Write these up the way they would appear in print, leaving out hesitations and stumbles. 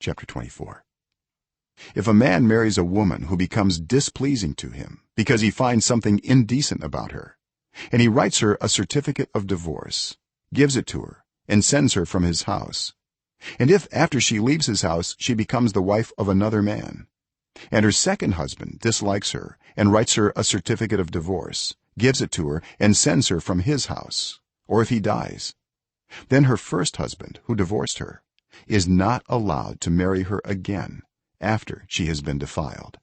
chapter 24. If a man marries a woman who becomes displeasing to him because he finds something indecent about her, and he writes her a certificate of divorce, gives it to her, and sends her from his house, and if after she leaves his house she becomes the wife of another man, and her second husband dislikes her and writes her a certificate of divorce, gives it to her, and sends her from his house, or if he dies, then her first husband who divorced her is not allowed to marry her again after she has been defiled.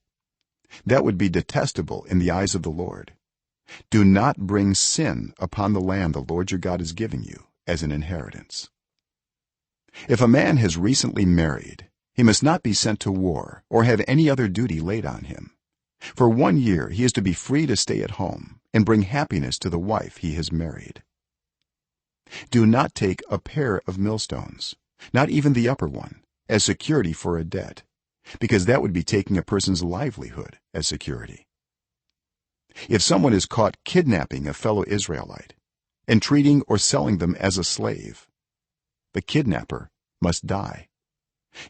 That would be detestable in the eyes of the Lord. Do not bring sin upon the land the Lord your God is giving you as an inheritance. If a man has recently married, he must not be sent to war or have any other duty laid on him. For 1 year he is to be free to stay at home and bring happiness to the wife he has married. Do not take a pair of millstones, not even the upper one, as security for a debt, because that would be taking a person's livelihood as security. If someone is caught kidnapping a fellow Israelite and treating or selling them as a slave, the kidnapper must die.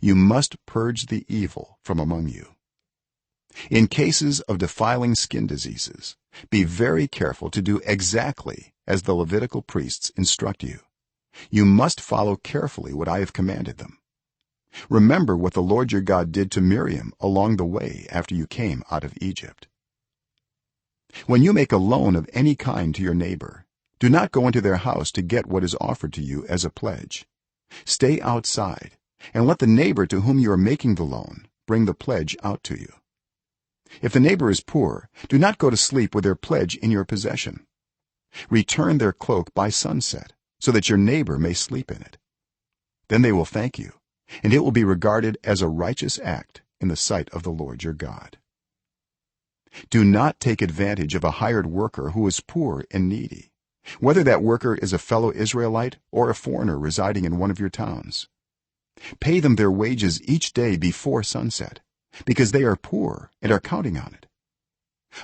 You must purge the evil from among you. In cases of defiling skin diseases, be very careful to do exactly as the Levitical priests instruct you. You must follow carefully what I have commanded them. Remember what the Lord your God did to Miriam along the way after you came out of Egypt. When you make a loan of any kind to your neighbor, do not go into their house to get what is offered to you as a pledge. Stay outside and let the neighbor to whom you are making the loan bring the pledge out to you. If the neighbor is poor, do not go to sleep with their pledge in your possession. Return their cloak by sunset so that your neighbor may sleep in it. Then they will thank you, and it will be regarded as a righteous act in the sight of the Lord your God. Do not take advantage of a hired worker who is poor and needy, whether that worker is a fellow Israelite or a foreigner residing in one of your towns. Pay them their wages each day before sunset, because they are poor and are counting on it.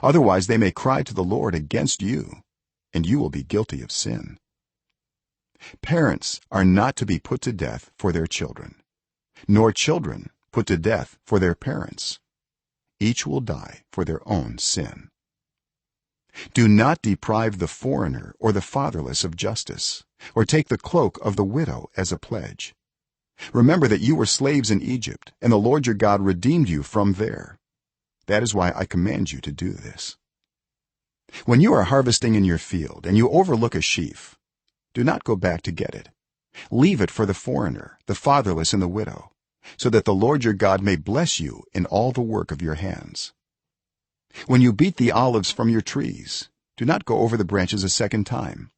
Otherwise they may cry to the Lord against you, and you will be guilty of sin. Parents are not to be put to death for their children, nor children put to death for their parents. Each will die for their own sin. Do not deprive the foreigner or the fatherless of justice, or take the cloak of the widow as a pledge. Remember that you were slaves in Egypt, and the Lord your God redeemed you from there. That is why I command you to do this. When you are harvesting in your field and you overlook a sheaf, do not go back to get it. Leave it for the foreigner, the fatherless, and the widow, so that the Lord your God may bless you in all the work of your hands. When you beat the olives from your trees, do not go over the branches a second time.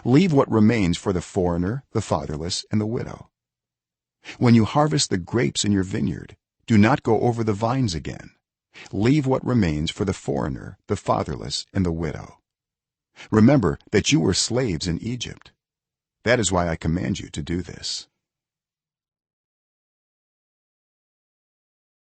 Leave what remains for the foreigner, the fatherless, and the widow. When you harvest the grapes in your vineyard, do not go over the vines again. Leave what remains for the foreigner, the fatherless, and the widow. Remember that you were slaves in Egypt. That is why I command you to do this.